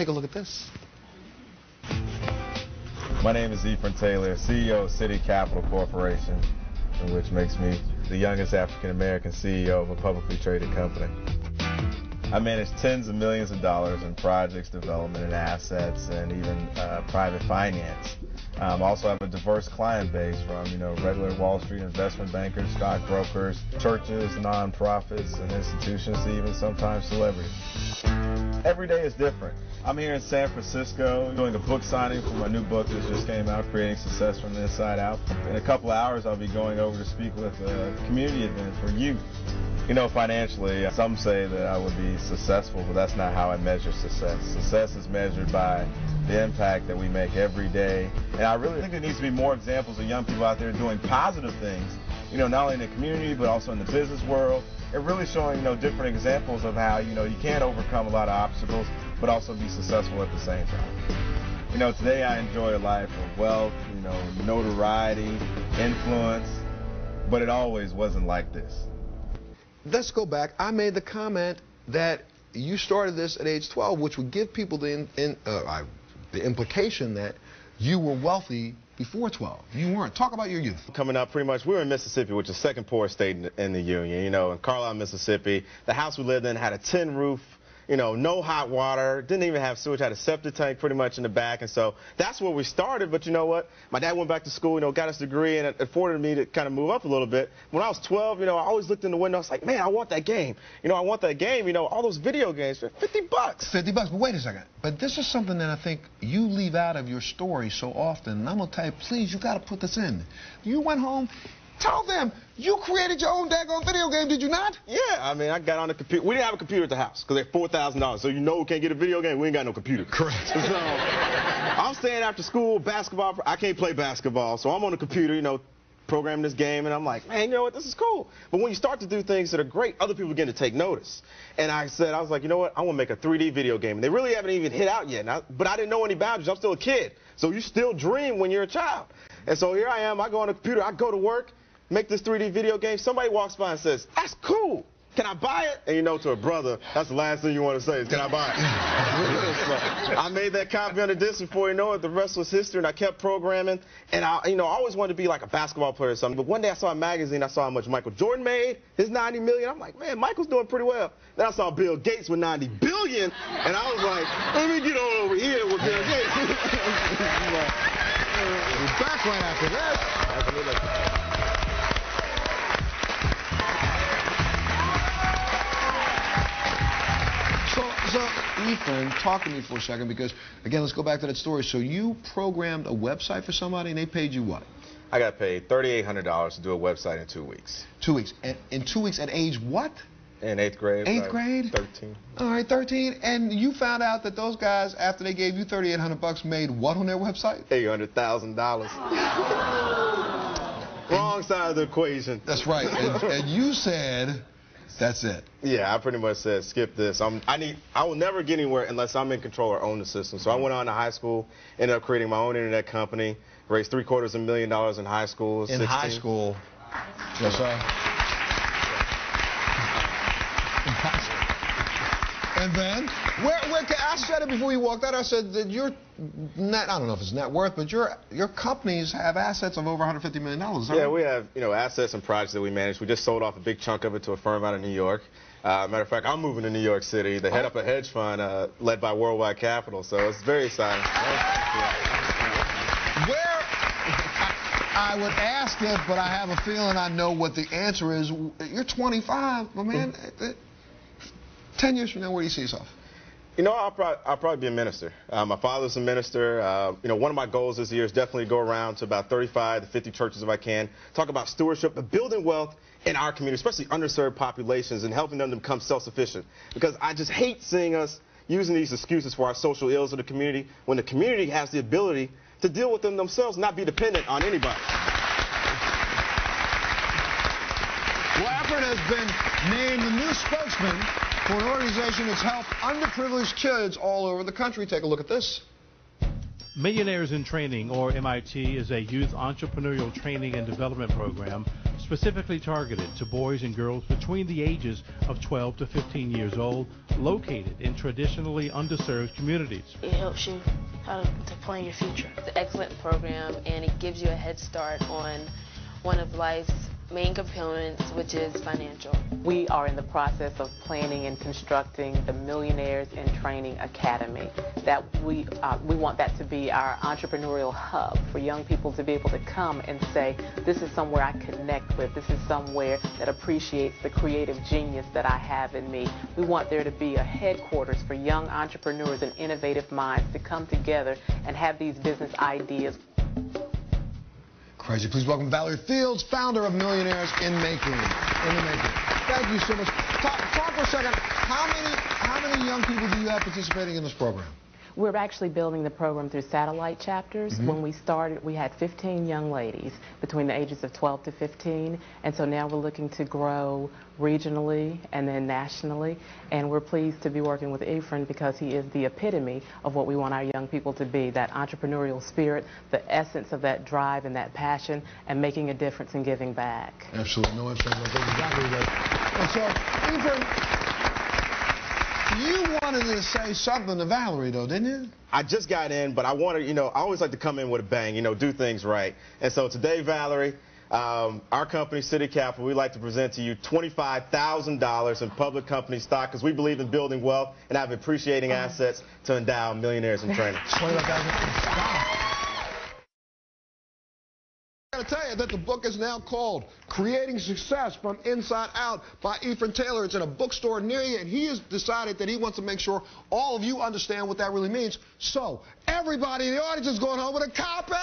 Take a look at this. My name is Ephren Taylor, CEO of City Capital Corporation, which makes me the youngest African-American CEO of a publicly traded company. I manage tens of millions of dollars in projects, development, and assets, and even private finance. Also have a diverse client base from, regular Wall Street investment bankers, stockbrokers, churches, nonprofits, and institutions, to even sometimes celebrities. Every day is different. I'm here in San Francisco doing a book signing for my new book that just came out, Creating Success from the Inside Out. In a couple of hours, I'll be going over to speak with a community event for youth. Financially, some say that I would be successful, but that's not how I measure success. Success is measured by the impact that we make every day. And I really think there needs to be more examples of young people out there doing positive things, not only in the community, but also in the business world. And really showing, different examples of how, you can overcome a lot of obstacles, but also be successful at the same time. Today I enjoy a life of wealth, notoriety, influence, but it always wasn't like this. Let's go back. I made the comment that you started this at age 12, which would give people the implication that you were wealthy before 12. You weren't. Talk about your youth. Coming up, pretty much, we were in Mississippi, which is the second poorest state in the Union. In Carlisle, Mississippi, the house we lived in had a tin roof. No hot water, didn't even have sewage, had a septic tank pretty much in the back, and so that's where we started. But you know what? My dad went back to school, got his degree, and it afforded me to kind of move up a little bit. When I was 12, I always looked in the window, I was like, man, I want that game. I want that game, all those video games for $50. $50, but wait a second. But this is something that I think you leave out of your story so often, and I'm going to tell you, please, you got to put this in. You went home. Tell them, you created your own daggone video game, did you not? Yeah, I got on the computer. We didn't have a computer at the house because they're $4,000. So we can't get a video game, we ain't got no computer. Correct. So I'm staying after school, basketball. I can't play basketball, so I'm on the computer, programming this game, and I'm like, man, you know what, this is cool. But when you start to do things that are great, other people begin to take notice. And I was like, you know what, I want to make a 3D video game. And they really haven't even hit out yet. But I didn't know any boundaries. I'm still a kid. So you still dream when you're a child. And so here I am, I go on the computer, I go to work, make this 3D video game. Somebody walks by and says, that's cool. Can I buy it? And to a brother, that's the last thing you want to say is, can I buy it? So I made that copy on the disc. Before you know it, the rest was history, and I kept programming. And I always wanted to be like a basketball player or something. But one day I saw a magazine, I saw how much Michael Jordan made, his $90 million. I'm like, man, Michael's doing pretty well. Then I saw Bill Gates with $90 billion, and I was like, let me get on over here with Bill Gates. We're back right after that. So, Ephren, talk to me for a second, because, again, let's go back to that story. So you programmed a website for somebody, and they paid you what? I got paid $3,800 to do a website in 2 weeks. 2 weeks. And in 2 weeks at age what? In 8th grade. 8th grade? 13. All right, 13. And you found out that those guys, after they gave you $3,800, made what on their website? $800,000. Wrong side of the equation. That's right. And you said, that's it. Yeah, I pretty much said, skip this. I will never get anywhere unless I'm in control or own the system. So I went on to high school, ended up creating my own internet company, raised $750,000 in high school. In high school? Yes, sir. And then, I said it before you walked out, I said that your net, I don't know if it's net worth, but your companies have assets of over $150 million. Yeah, we have, assets and projects that we manage. We just sold off a big chunk of it to a firm out of New York. Matter of fact, I'm moving to New York City. They head up a hedge fund led by Worldwide Capital, so it's very exciting. I would ask it, but I have a feeling I know what the answer is. You're 25, my man. 10 years from now, where do you see yourself? I'll probably be a minister. My father's a minister. One of my goals this year is definitely go around to about 35 to 50 churches if I can, talk about stewardship, but building wealth in our community, especially underserved populations, and helping them to become self-sufficient. Because I just hate seeing us using these excuses for our social ills of the community when the community has the ability to deal with them themselves, not be dependent on anybody. Well, Ephren has been named the new spokesman for an organization that's helped underprivileged kids all over the country. Take a look at this. Millionaires in Training, or MIT, is a youth entrepreneurial training and development program specifically targeted to boys and girls between the ages of 12 to 15 years old, located in traditionally underserved communities. It helps you how to plan your future. It's an excellent program, and it gives you a head start on one of life's main components, which is financial. We are in the process of planning and constructing the Millionaires in Training Academy. That we want that to be our entrepreneurial hub for young people to be able to come and say, this is somewhere I connect with, this is somewhere that appreciates the creative genius that I have in me. We want there to be a headquarters for young entrepreneurs and innovative minds to come together and have these business ideas. Crazy. Please welcome Valerie Fields, founder of Millionaires in Making. Thank you so much. Talk for a second. How many young people do you have participating in this program? We're actually building the program through satellite chapters. When we started, we had 15 young ladies between the ages of 12 to 15, and so now we're looking to grow regionally and then nationally, and we're pleased to be working with Ephren because he is the epitome of what we want our young people to be, that entrepreneurial spirit, the essence of that drive and that passion, and making a difference and giving back. Absolutely. No ifs, ands, or buts. Exactly right. And so, Ephren, you wanted to say something to Valerie, though, didn't you? I just got in, but I wanted, I always like to come in with a bang, do things right. And so today, Valerie, our company, City Capital, we'd like to present to you $25,000 in public company stock because we believe in building wealth and having appreciating assets to endow millionaires in training. $25,000. I gotta tell you that the book is now called Creating Success from Inside Out by Ephren Taylor. It's in a bookstore near you, and he has decided that he wants to make sure all of you understand what that really means. So, everybody in the audience is going home with a copy!